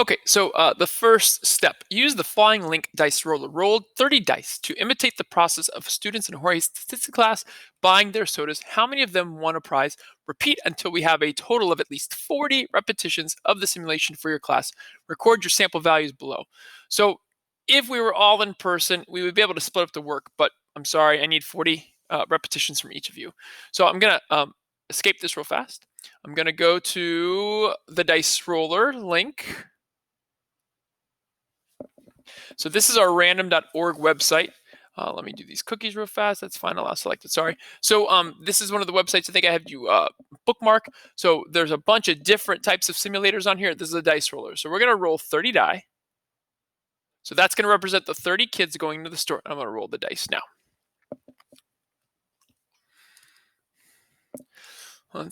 Okay, so the first step, use the flying link dice roller. Roll 30 dice to imitate the process of students in Jorge's statistics class buying their sodas. How many of them won a prize? Repeat until we have a total of at least 40 repetitions of the simulation for your class. Record your sample values below. So if we were all in person, we would be able to split up the work, but I'm sorry, I need 40 repetitions from each of you. So I'm going to escape this real fast. I'm going to go to the dice roller link. So this is our random.org website. Let me do these cookies real fast. That's fine. Allow selected. Sorry. So this is one of the websites I think I have you bookmark. So there's a bunch of different types of simulators on here. This is a dice roller. So we're going to roll 30 die. So that's going to represent the 30 kids going to the store. I'm going to roll the dice now.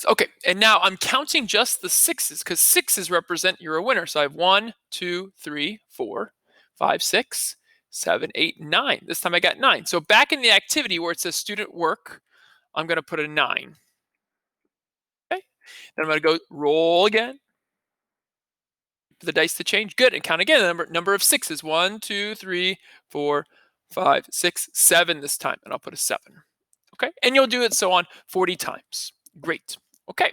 Okay, and now I'm counting just the sixes because sixes represent you're a winner. So I have 1, 2, 3, 4, 5, 6, 7, 8, 9. This time I got 9. So back in the activity where it says student work, I'm going to put a 9. Okay, then I'm going to go roll again. For the dice to change. Good, and count again. The number of sixes. 1, 2, 3, 4, 5, 6, 7 this time, and I'll put a 7. Okay, and you'll do it so on 40 times. Great. Okay.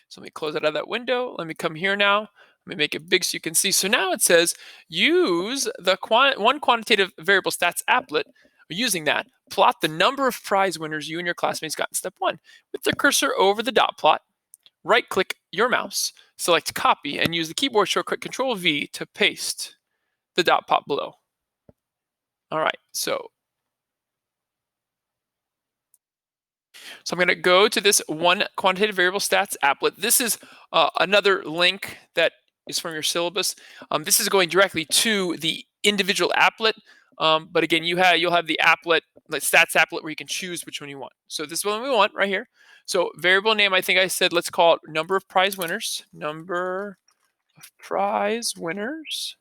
So let me close out of that window. Let me come here now. Let me make it big so you can see. So now it says use the one quantitative variable stats applet. Using that, plot the number of prize winners you and your classmates got in step 1. With the cursor over the dot plot, right-click your mouse, select copy, and use the keyboard shortcut Control-V to paste the dot plot below. All right, so I'm going to go to this one quantitative variable stats applet. This is another link that is from your syllabus. This is going directly to the individual applet. But again, you'll have the applet, the stats applet, where you can choose which one you want. So this is one we want right here. So variable name, I think I said, let's call it number of prize winners. Number of prize winners.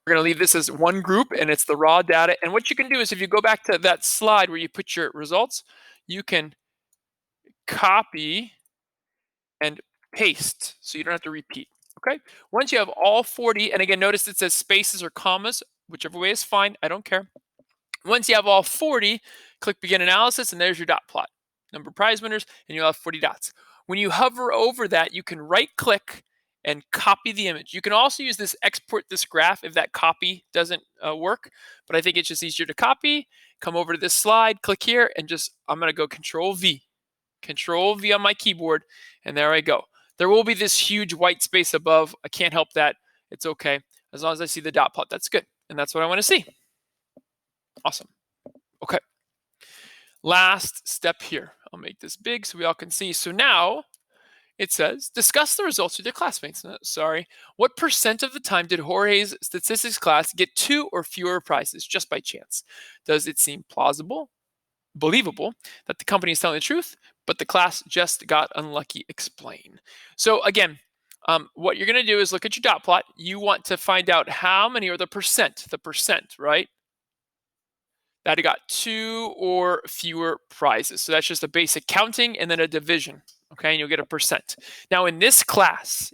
We're going to leave this as one group, and it's the raw data. And what you can do is if you go back to that slide where you put your results, you can copy and paste so you don't have to repeat. Okay, once you have all 40, and again, notice it says spaces or commas, whichever way is fine, I don't care. Once you have all 40, click begin analysis, and there's your dot plot. Number of prize winners, and you'll have 40 dots. When you hover over that, you can right click and copy the image. You can also use this export this graph if that copy doesn't work, but I think it's just easier to copy. Come over to this slide, click here, and I'm going to go Control-V on my keyboard, and there I go. There will be this huge white space above. I can't help that. It's okay. As long as I see the dot plot, that's good. And that's what I want to see. Awesome. Okay. Last step here. I'll make this big so we all can see. So now it says, discuss the results with your classmates. No, sorry. What percent of the time did Jorge's statistics class get 2 or fewer prizes just by chance? Does it seem plausible, believable that the company is telling the truth, but the class just got unlucky? Explain. So again, what you're going to do is look at your dot plot. You want to find out how many, or the percent, right? That it got 2 or fewer prizes. So that's just a basic counting and then a division. Okay, and you'll get a percent. Now in this class,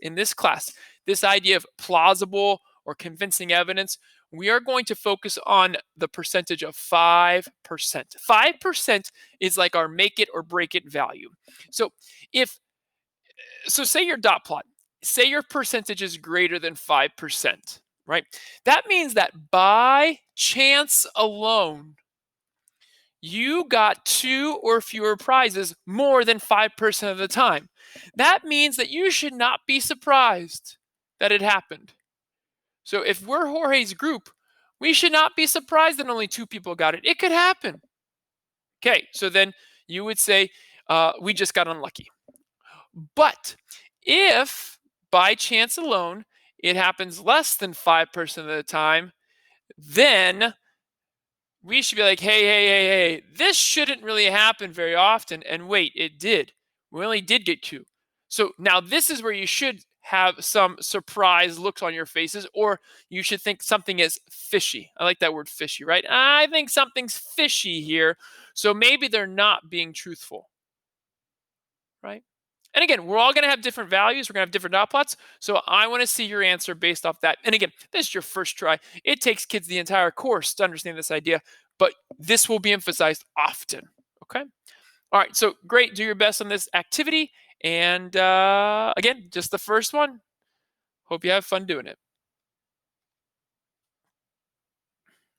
this idea of plausible or convincing evidence, we are going to focus on the percentage of 5%. 5% is like our make it or break it value. So say your dot plot, say your percentage is greater than 5%, right? That means that by chance alone, you got 2 or fewer prizes more than 5% of the time. That means that you should not be surprised that it happened. So if we're Jorge's group, we should not be surprised that only 2 people got it. It could happen. Okay, so then you would say, we just got unlucky. But if by chance alone it happens less than 5% of the time, then we should be like, hey, this shouldn't really happen very often. And wait, it did. We only did get 2. So now this is where you should have some surprise looks on your faces, or you should think something is fishy. I like that word fishy, right? I think something's fishy here. So maybe they're not being truthful, right? And again, we're all going to have different values. We're going to have different dot plots. So I want to see your answer based off that. And again, this is your first try. It takes kids the entire course to understand this idea, but this will be emphasized often. Okay. All right. So great. Do your best on this activity. And again, just the first one. Hope you have fun doing it.